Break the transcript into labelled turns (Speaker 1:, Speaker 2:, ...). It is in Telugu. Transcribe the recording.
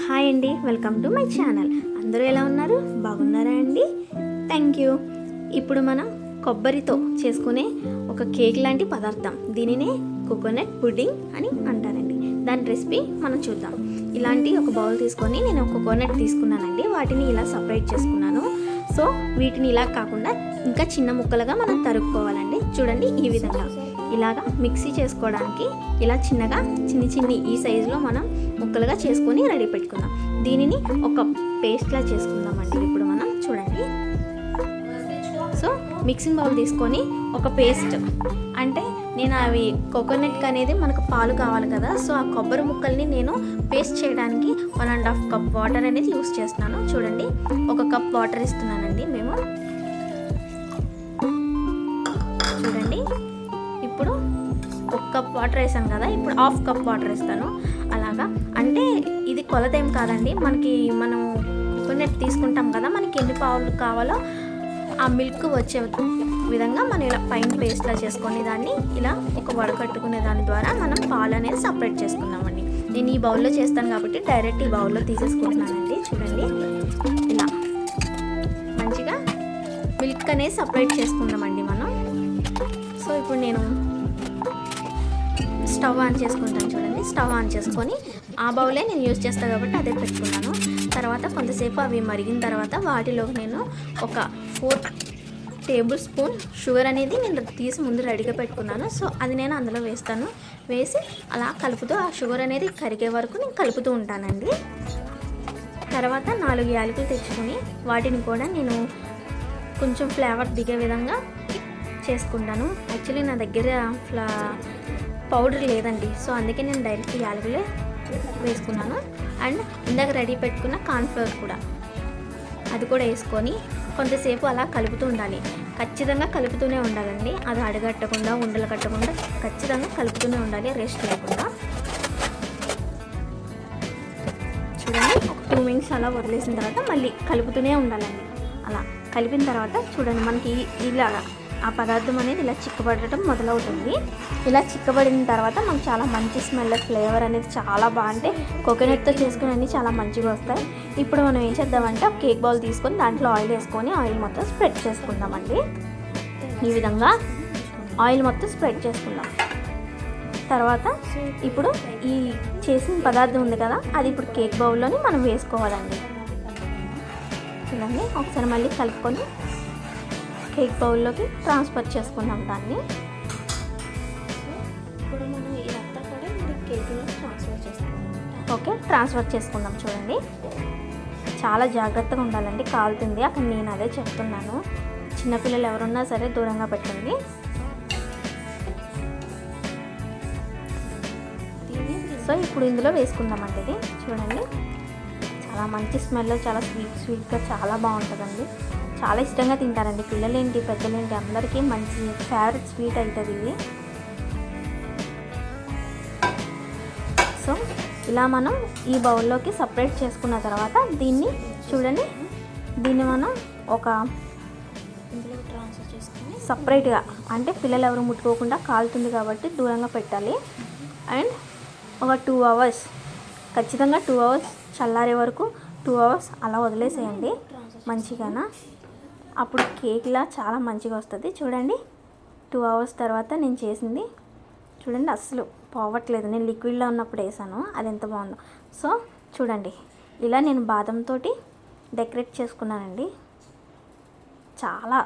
Speaker 1: హాయ్ అండి, వెల్కమ్ టు మై ఛానల్. అందరూ ఎలా ఉన్నారు? బాగున్నారా అండి? Thank you. ఇప్పుడు మనం కొబ్బరితో చేసుకునే ఒక కేక్ లాంటి పదార్థం, దీనినే కోకోనట్ పుడ్డింగ్ అని అంటారండి. దాని రెసిపీ మనం చూద్దాం. ఇలాంటి ఒక బౌల్ తీసుకొని నేను కోకోనట్ తీసుకున్నానండి. వాటిని ఇలా సపరేట్ చేసుకున్నాను. సో వీటిని ఇలా కాకుండా ఇంకా చిన్న ముక్కలుగా మనం తరుక్కోవాలండి. చూడండి, ఈ విధంగా ఇలాగా మిక్సీ చేసుకోవడానికి ఇలా చిన్నగా చిన్ని ఈ సైజులో మనం ముక్కలుగా చేసుకొని రెడీ పెట్టుకుందాం. దీనిని ఒక పేస్ట్లా చేసుకుందామండి. ఇప్పుడు మనం చూడండి, సో మిక్సింగ్ బౌల్ తీసుకొని ఒక పేస్ట్, అంటే నేను అవి కోకోనట్ అనేది మనకు పాలు కావాలి కదా, సో ఆ కొబ్బరి ముక్కల్ని నేను పేస్ట్ చేయడానికి 1.5 కప్ వాటర్ అనేది యూస్ చేస్తున్నాను. చూడండి, 1 కప్ వాటర్ ఇస్తున్నానండి మేము. చూడండి, ఇప్పుడు 1 కప్ వాటర్ వేసాను కదా, ఇప్పుడు 1/2 కప్ వాటర్ వేస్తాను. అలాగా, అంటే ఇది కొలత ఏం కాదండి. మనం కోకోనట్ తీసుకుంటాం కదా, మనకి ఎన్ని పాలు కావాలో ఆ మిల్క్ వచ్చే విధంగా మనం ఇలా పైన పేస్ట్లా చేసుకొని దాన్ని ఇలా ఒక వడకట్టుకునే దాని ద్వారా మనం పాలు అనేది సపరేట్ చేసుకుందామండి. నేను ఈ బౌల్లో చేస్తాను కాబట్టి డైరెక్ట్ ఈ బౌల్లో తీసేసుకుంటున్నానండి. చూడండి, ఇలా మంచిగా మిల్క్ అనేది సపరేట్ చేసుకుందామండి మనం. సో ఇప్పుడు నేను స్టవ్ ఆన్ చేసుకుంటాను. చూడండి, స్టవ్ ఆన్ చేసుకొని ఆ బౌలే నేను యూజ్ చేస్తాను కాబట్టి అదే పెట్టుకున్నాను. తర్వాత కొంతసేపు అవి మరిగిన తర్వాత వాటిలోకి నేను ఒక 4 టేబుల్ స్పూన్ షుగర్ అనేది నేను తీసి ముందు రెడీగా పెట్టుకున్నాను. సో అది నేను అందులో వేస్తాను. వేసి అలా కలుపుతూ ఆ షుగర్ అనేది కరిగే వరకు నేను కలుపుతూ ఉంటానండి. తర్వాత 4 యాలకులు తెచ్చుకొని వాటిని కూడా నేను కొంచెం ఫ్లేవర్ దిగే విధంగా చేసుకుంటాను. యాక్చువల్లీ నా దగ్గర పౌడర్ లేదండి, సో అందుకే నేను డైరెక్ట్ యాలకులే వేసుకున్నాను. అండ్ ఇందాక రెడీ పెట్టుకున్న కార్న్ఫ్లవర్ కూడా, అది కూడా వేసుకొని కొంతసేపు అలా కలుపుతూ ఉండాలి. ఖచ్చితంగా కలుపుతూనే ఉండాలండి. అది అడగట్టకుండా, ఉండలు కట్టకుండా ఖచ్చితంగా కలుపుతూనే ఉండాలి, రెస్ట్ లేకుండా. చూడండి, ఒక 2 మినిట్స్ అలా వదిలేసిన తర్వాత మళ్ళీ కలుపుతూనే ఉండాలండి. అలా కలిపిన తర్వాత చూడండి, మనకి ఇలాగా ఆ పదార్థం అనేది ఇలా చిక్కబడటం మొదలవుతుంది. ఇలా చిక్కబడిన తర్వాత మనకు చాలా మంచి స్మెల్, ఫ్లేవర్ అనేది చాలా బాగుంటే కోకోనట్తో చేసుకుని అన్నీ చాలా మంచిగా వస్తాయి. ఇప్పుడు మనం ఏం చేద్దామంటే ఒక కేక్ బౌల్ తీసుకొని దాంట్లో ఆయిల్ వేసుకొని ఆయిల్ మొత్తం స్ప్రెడ్ చేసుకుందామండి. ఈ విధంగా ఆయిల్ మొత్తం స్ప్రెడ్ చేసుకుందాం. తర్వాత ఇప్పుడు ఈ చేసిన పదార్థం ఉంది కదా, అది ఇప్పుడు కేక్ బౌల్లోని మనం వేసుకోవాలండి. చూడండి, ఒకసారి మళ్ళీ కలుపుకొని కేక్ బౌల్లోకి ట్రాన్స్ఫర్ చేసుకుందాం దాన్ని. ఇప్పుడు మనం ఇదంతా కూడా కేక్లో ట్రాన్స్ఫర్ చేసుకుందాం. ఓకే, ట్రాన్స్ఫర్ చేసుకుందాం. చూడండి, చాలా జాగ్రత్తగా ఉండాలండి, కాలుతుంది. అక్కడ నేను అదే చెప్తున్నాను. చిన్నపిల్లలు ఎవరున్నా సరే దూరంగా పెట్టండి. సో ఇప్పుడు ఇందులో వేసుకుందామండి. ఇది చూడండి, చాలా మంచి స్మెల్, చాలా స్వీట్గా చాలా బాగుంటుందండి. చాలా ఇష్టంగా తింటారండి పిల్లలేంటి పెద్దలేంటి అందరికీ మంచి ఫేవరెట్ స్వీట్ అవుతుంది ఇది. సో ఇలా మనం ఈ బౌల్లోకి సపరేట్ చేసుకున్న తర్వాత దీన్ని చూడండి, దీన్ని మనం ఒక ఇందులో ట్రాన్స్ఫర్ చేసుకుని సపరేట్గా, అంటే పిల్లలు ఎవరు ముట్టుకోకుండా కాలుతుంది కాబట్టి దూరంగా పెట్టాలి. అండ్ ఒక 2 అవర్స్, ఖచ్చితంగా 2 అవర్స్ చల్లారే వరకు 2 అవర్స్ అలా వదిలేసేయండి మంచిగానా. అప్పుడు కేక్లా చాలా మంచిగా వస్తుంది. చూడండి, 2 అవర్స్ తర్వాత నేను చేసింది చూడండి, అస్సలు పోవట్లేదు. నేను లిక్విడ్లో ఉన్నప్పుడు వేసాను, అది ఎంత బాగుందో. సో చూడండి, ఇలా నేను బాదంతో డెకరేట్ చేసుకున్నానండి. చాలా